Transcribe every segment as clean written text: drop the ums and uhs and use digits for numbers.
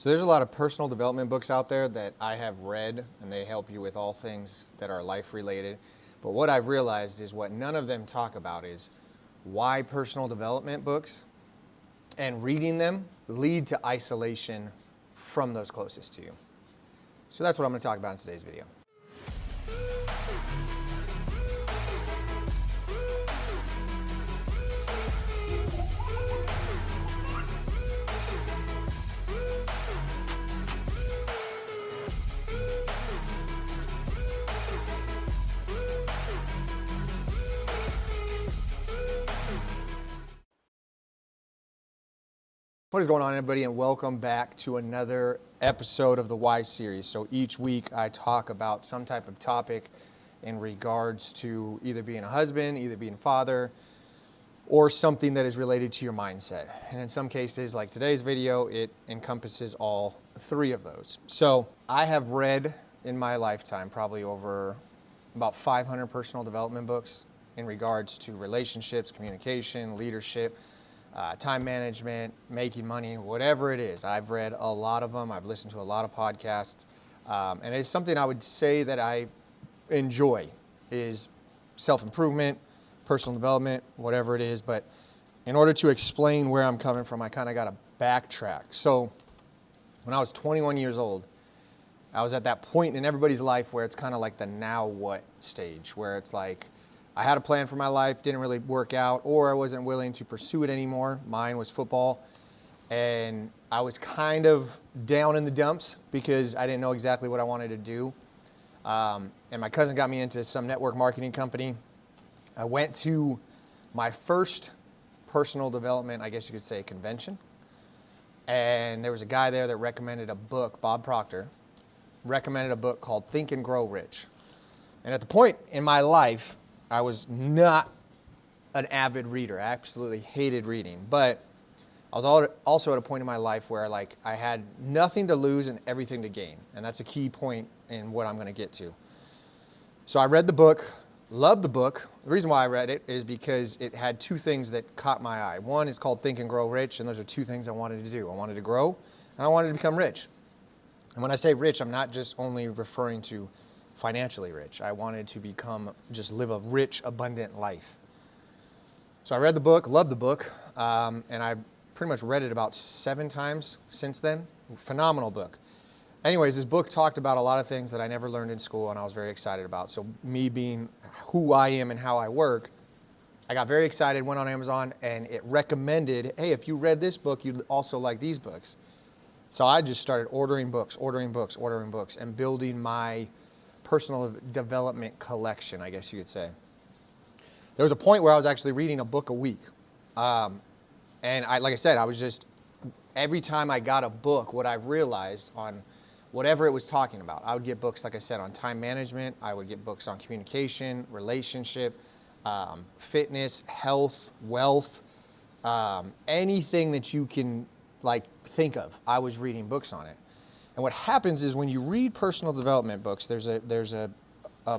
So there's a lot of personal development books out there that I have read, and they help you with all things that are life related. But what I've realized is what none of them talk about is why personal development books and reading them lead to isolation from those closest to you. So that's what I'm going to talk about in today's video. What is going on, everybody, and welcome back to another episode of the Why series. So each week I talk about some type of topic in regards to either being a husband, either being a father, or something that is related to your mindset. And in some cases, like today's video, it encompasses all three of those. So I have read in my lifetime probably over about 500 personal development books in regards to relationships, communication, leadership, time management, making money, whatever it is. I've read a lot of them. I've listened to a lot of podcasts. And it's something I would say that I enjoy is self-improvement, personal development, whatever it is. But in order to explain where I'm coming from, I kind of got to backtrack. So when I was 21 years old, I was at that point in everybody's life where it's kind of like the now what stage, where it's like, I had a plan for my life, didn't really work out, or I wasn't willing to pursue it anymore. Mine was football. And I was kind of down in the dumps because I didn't know exactly what I wanted to do. And my cousin got me into some network marketing company. I went to my first personal development, I guess you could say, convention. And there was a guy there that recommended a book, Bob Proctor, recommended a book called Think and Grow Rich. And at the point in my life, I was not an avid reader. I absolutely hated reading. But I was also at a point in my life where I had nothing to lose and everything to gain. And that's a key point in what I'm going to get to. So I read the book, loved the book. The reason why I read it is because it had two things that caught my eye. One is called Think and Grow Rich, and those are two things I wanted to do. I wanted to grow, and I wanted to become rich. And when I say rich, I'm not just only referring to financially rich. I wanted to just live a rich, abundant life. So I read the book, loved the book, and I pretty much read it about 7 times since then. Phenomenal book. Anyways, this book talked about a lot of things that I never learned in school and I was very excited about. So me being who I am and how I work, I got very excited, went on Amazon, and it recommended, hey, if you read this book, you'd also like these books. So I just started ordering books, and building my personal development collection, I guess you could say. There was a point where I was actually reading a book a week. And like I said, I was just, every time I got a book, what I realized on whatever it was talking about, I would get books, like I said, on time management. I would get books on communication, relationship, fitness, health, wealth, anything that you can think of. I was reading books on it. And what happens is when you read personal development books, there's a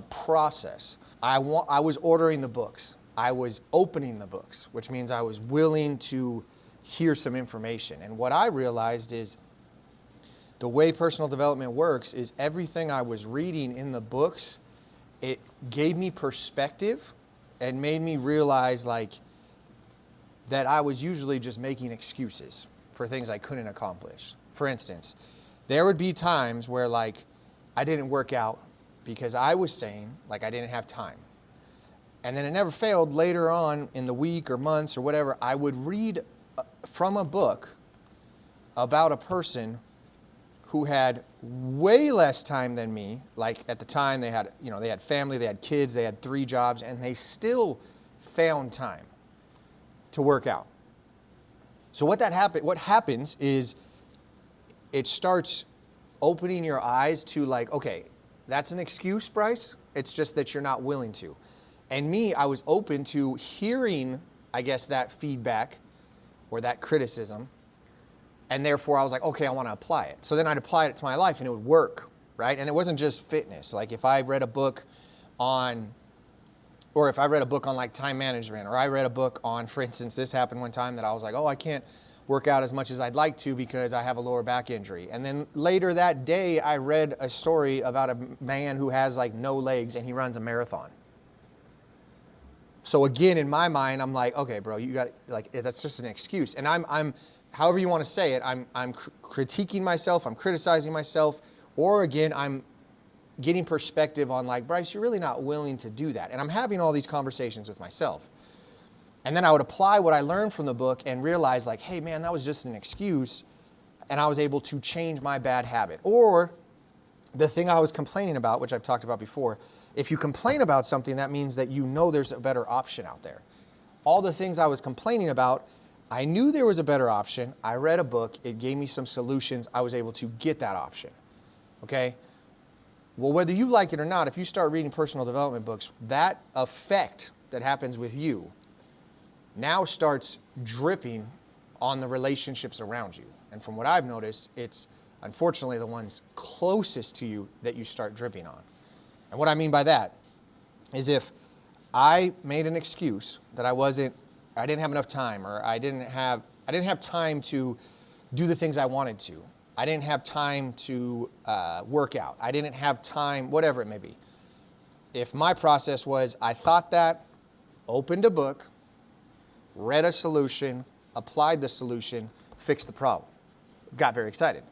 process. I was ordering the books. I was opening the books, which means I was willing to hear some information. And what I realized is the way personal development works is everything I was reading in the books, it gave me perspective and made me realize that I was usually just making excuses for things I couldn't accomplish. For instance, there would be times where I didn't work out because I was saying I didn't have time. And then it never failed later on in the week or months or whatever, I would read from a book about a person who had way less time than me. At the time they had family, they had kids, they had 3 jobs, and they still found time to work out. So what happens is it starts opening your eyes to okay, that's an excuse, Bryce. It's just that you're not willing to. And me, I was open to hearing, I guess, that feedback or that criticism. And therefore I was like, okay, I want to apply it. So then I'd apply it to my life and it would work, right? And it wasn't just fitness. If I read a book on time management, or I read a book on, for instance, this happened one time that I was like, oh, I can't work out as much as I'd like to because I have a lower back injury. And then later that day, I read a story about a man who has like no legs and he runs a marathon. So again, in my mind, I'm like, okay, bro, you got, like, that's just an excuse. And I'm however you want to say it, I'm critiquing myself, I'm criticizing myself, or again, I'm getting perspective on like, Bryce, you're really not willing to do that. And I'm having all these conversations with myself. And then I would apply what I learned from the book and realize like, hey man, that was just an excuse. And I was able to change my bad habit. Or the thing I was complaining about, which I've talked about before, if you complain about something, that means that you know there's a better option out there. All the things I was complaining about, I knew there was a better option. I read a book. It gave me some solutions. I was able to get that option. Okay? Well, whether you like it or not, if you start reading personal development books, that effect that happens with you now starts dripping on the relationships around you. And from what I've noticed, it's unfortunately the ones closest to you that you start dripping on. And what I mean by that is if I made an excuse that I didn't have enough time, or I didn't have time to do the things I wanted to. I didn't have time to work out. I didn't have time, whatever it may be. If my process was, I thought that, opened a book, read a solution, applied the solution, fixed the problem. Got very excited.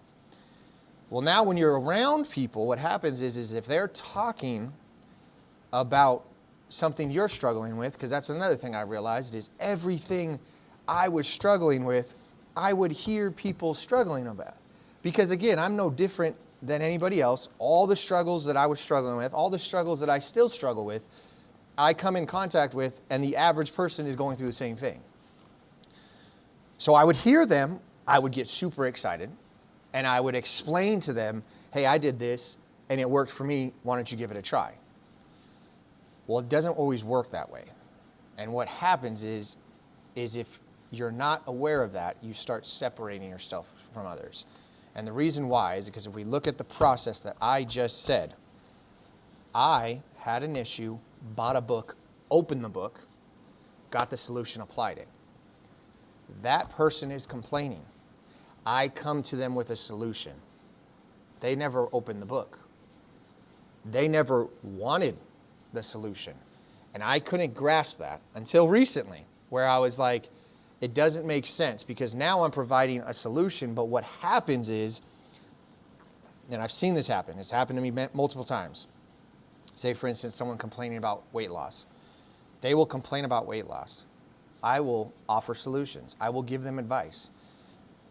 Well, now when you're around people, what happens is if they're talking about something you're struggling with, because that's another thing I realized, is everything I was struggling with, I would hear people struggling about. Because again, I'm no different than anybody else. All the struggles that I was struggling with, all the struggles that I still struggle with, I come in contact with, and the average person is going through the same thing. So I would hear them, I would get super excited, and I would explain to them, hey, I did this, and it worked for me, why don't you give it a try? Well, it doesn't always work that way. And what happens is if you're not aware of that, you start separating yourself from others. And the reason why is because if we look at the process that I just said, I had an issue, bought a book, opened the book, got the solution, applied it. That person is complaining. I come to them with a solution. They never opened the book. They never wanted the solution. And I couldn't grasp that until recently, where I was like, it doesn't make sense because now I'm providing a solution, but what happens is, and I've seen this happen, it's happened to me multiple times. Say, for instance, someone complaining about weight loss. They will complain about weight loss. I will offer solutions. I will give them advice.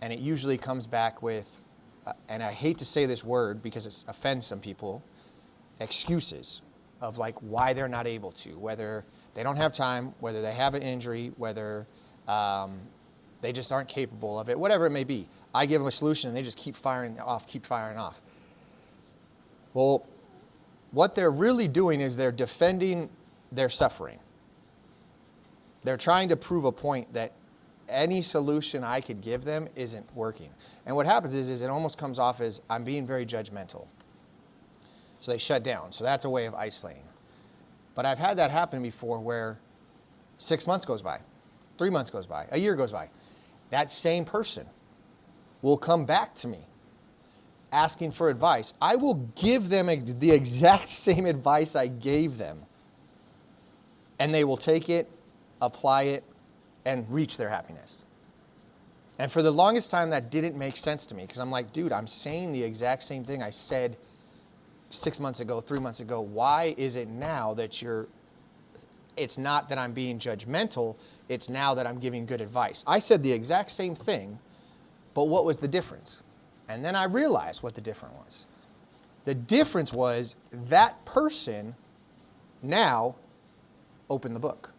And it usually comes back with, and I hate to say this word because it offends some people, excuses of like why they're not able to, whether they don't have time, whether they have an injury, whether they just aren't capable of it, whatever it may be. I give them a solution and they just keep firing off. Well, what they're really doing is they're defending their suffering. They're trying to prove a point that any solution I could give them isn't working. And what happens is it almost comes off as I'm being very judgmental. So they shut down. So that's a way of isolating. But I've had that happen before where 6 months goes by, 3 months goes by, a year goes by. That same person will come back to me asking for advice. I will give them the exact same advice I gave them. And they will take it, apply it, and reach their happiness. And for the longest time, that didn't make sense to me because I'm like, dude, I'm saying the exact same thing I said 6 months ago, 3 months ago. Why is it now that it's not that I'm being judgmental, it's now that I'm giving good advice? I said the exact same thing, but what was the difference? And then I realized what the difference was. The difference was that person now opened the book.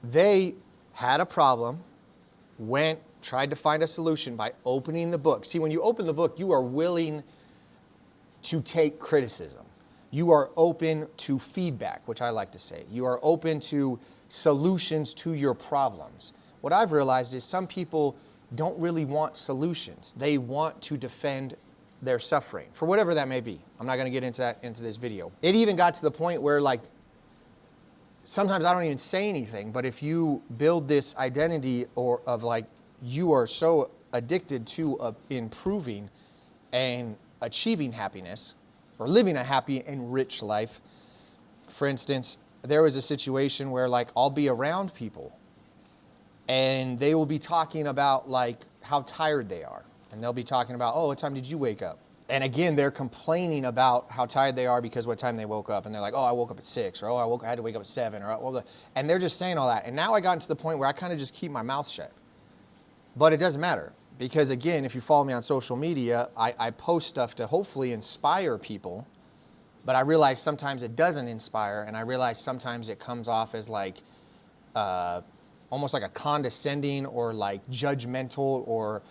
They had a problem, tried to find a solution by opening the book. See, when you open the book, you are willing to take criticism. You are open to feedback, which I like to say. You are open to solutions to your problems. What I've realized is some people don't really want solutions. They want to defend their suffering, for whatever that may be. I'm not going to get into that into this video. It even got to the point where, like, sometimes I don't even say anything, but if you build this identity or of like you are so addicted to improving and achieving happiness or living a happy and rich life. For instance, there was a situation where like I'll be around people and they will be talking about like how tired they are. And they'll be talking about, oh, what time did you wake up? And again, they're complaining about how tired they are because what time they woke up. And they're like, oh, I woke up at 6, or oh, I had to wake up at 7, and they're just saying all that. And now I got to the point where I kind of just keep my mouth shut. But it doesn't matter because again, if you follow me on social media, I post stuff to hopefully inspire people. But I realize sometimes it doesn't inspire, and I realize sometimes it comes off as like almost like a condescending or like judgmental or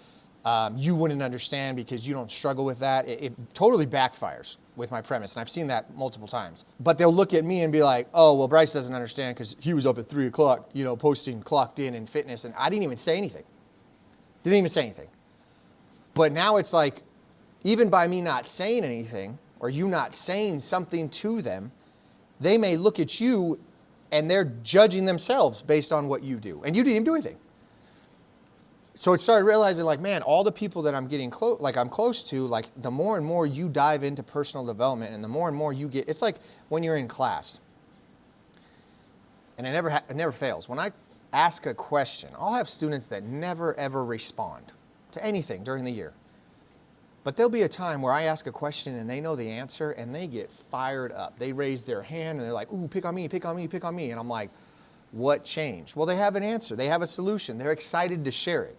you wouldn't understand because you don't struggle with that. It totally backfires with my premise, and I've seen that multiple times. But they'll look at me and be like, oh, well, Bryce doesn't understand because he was up at 3 o'clock, posting clocked in fitness, and I didn't even say anything. Didn't even say anything. But now it's like, even by me not saying anything, or you not saying something to them, they may look at you and they're judging themselves based on what you do. And you didn't even do anything. So it started realizing like, man, all the people that I'm getting I'm close to, like the more and more you dive into personal development and the more and more you get, it's like when you're in class. And it never fails. When I ask a question, I'll have students that never ever respond to anything during the year. But there'll be a time where I ask a question and they know the answer and they get fired up. They raise their hand and they're like, ooh, pick on me, pick on me, pick on me. And I'm like, what changed? Well, they have an answer. They have a solution. They're excited to share it.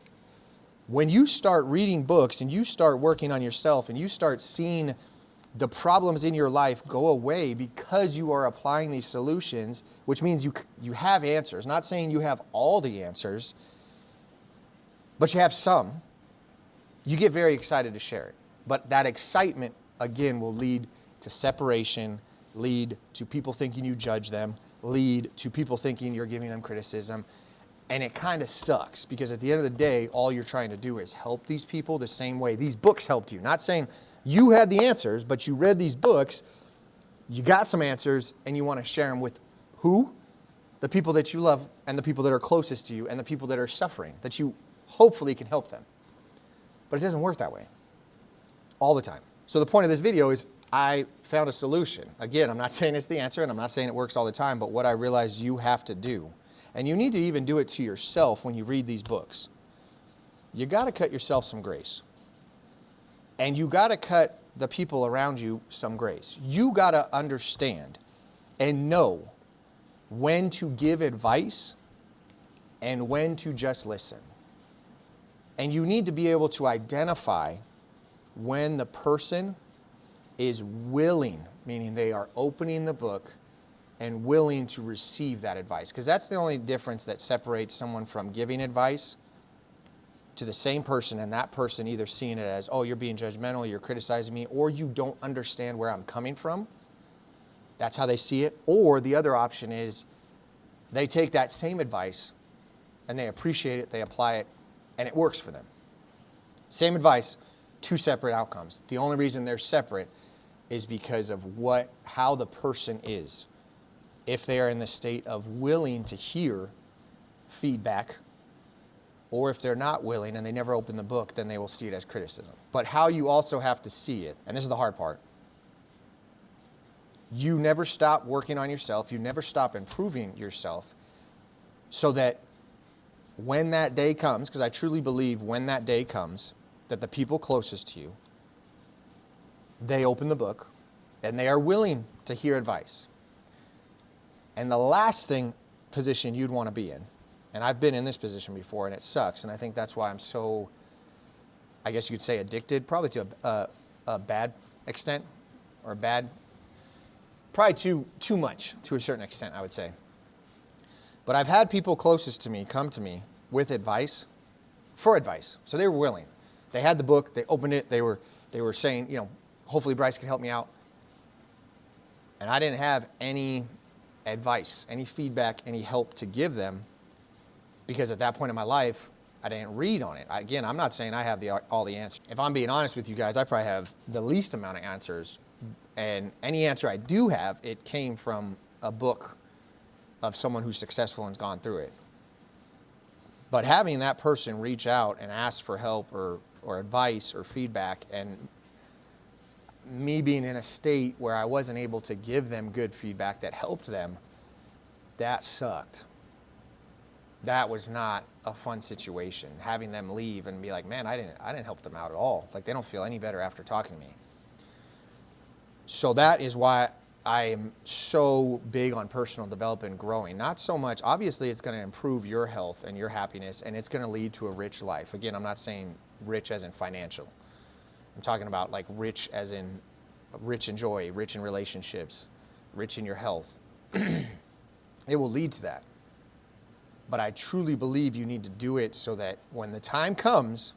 When you start reading books and you start working on yourself and you start seeing the problems in your life go away because you are applying these solutions, which means you have answers. Not saying you have all the answers, but you have some. You get very excited to share it. But that excitement, again, will lead to separation, lead to people thinking you judge them, lead to people thinking you're giving them criticism. And it kind of sucks because at the end of the day, all you're trying to do is help these people the same way these books helped you. Not saying you had the answers, but you read these books, you got some answers, and you want to share them with who? The people that you love and the people that are closest to you and the people that are suffering, that you hopefully can help them. But it doesn't work that way all the time. So the point of this video is I found a solution. Again, I'm not saying it's the answer and I'm not saying it works all the time, but what I realized you have to do, and you need to even do it to yourself when you read these books, you got to cut yourself some grace. And you got to cut the people around you some grace. You got to understand and know when to give advice and when to just listen. And you need to be able to identify when the person is willing, meaning they are opening the book and willing to receive that advice. Because that's the only difference that separates someone from giving advice to the same person and that person either seeing it as, oh, you're being judgmental, you're criticizing me, or you don't understand where I'm coming from. That's how they see it. Or the other option is they take that same advice and they appreciate it, they apply it, and it works for them. Same advice, two separate outcomes. The only reason they're separate is because of how the person is. If they are in the state of willing to hear feedback, or if they're not willing and they never open the book, then they will see it as criticism. But how you also have to see it, and this is the hard part, you never stop working on yourself, you never stop improving yourself, so that when that day comes, because I truly believe when that day comes, that the people closest to you, they open the book and they are willing to hear advice. And the last position you'd want to be in, and I've been in this position before and it sucks, and I think that's why I'm so, I guess you could say addicted, probably to a bad extent, or probably too much to a certain extent, I would say. But I've had people closest to me come to me with advice, for advice. So they were willing. They had the book, they opened it, they were saying, hopefully Bryce can help me out. And I didn't have any advice, any feedback, any help to give them, because at that point in my life, I didn't read on it. Again, I'm not saying I have all the answers. If I'm being honest with you guys, I probably have the least amount of answers. And any answer I do have, it came from a book of someone who's successful and's gone through it. But having that person reach out and ask for help or advice or feedback, and me being in a state where I wasn't able to give them good feedback that helped them, that sucked. That was not a fun situation. Having them leave and be like, man, I didn't help them out at all. Like, they don't feel any better after talking to me. So that is why I am so big on personal development and growing. Not so much, obviously it's going to improve your health and your happiness, and it's going to lead to a rich life. Again, I'm not saying rich as in financial. I'm talking about like rich as in rich in joy, rich in relationships, rich in your health. It will lead to that. But I truly believe you need to do it so that when the time comes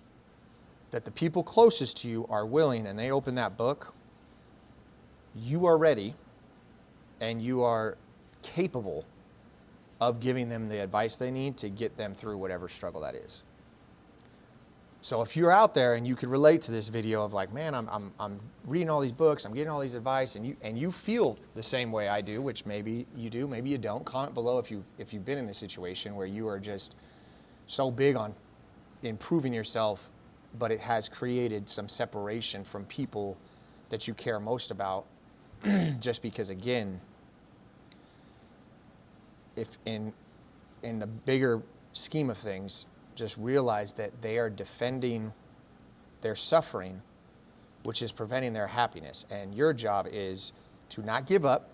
that the people closest to you are willing and they open that book, you are ready and you are capable of giving them the advice they need to get them through whatever struggle that is. So if you're out there and you could relate to this video of like, man, I'm reading all these books, I'm getting all these advice, and you feel the same way I do, which maybe you do, maybe you don't. Comment below if you've been in a situation where you are just so big on improving yourself, but it has created some separation from people that you care most about, just because, again, if in the bigger scheme of things, just realize that they are defending their suffering, which is preventing their happiness. And your job is to not give up,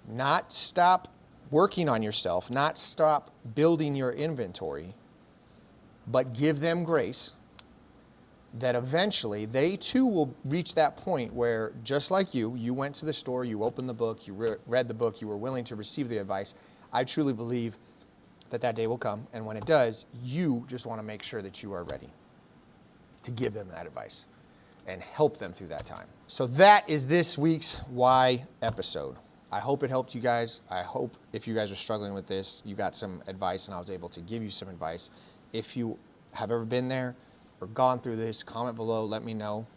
not stop working on yourself, not stop building your inventory, but give them grace that eventually they too will reach that point where, just like you went to the store, you opened the book, you read the book, you were willing to receive the advice. I truly believe that day will come, and when it does, you just want to make sure that you are ready to give them that advice and help them through that time. So that is this week's Why episode. I hope it helped you guys. I hope if you guys are struggling with this, you got some advice and I was able to give you some advice. If you have ever been there or gone through this, comment below, let me know.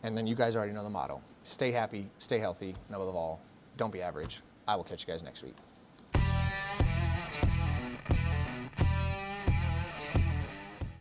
And then you guys already know the motto. Stay happy, stay healthy, and above all, don't be average. I will catch you guys next week.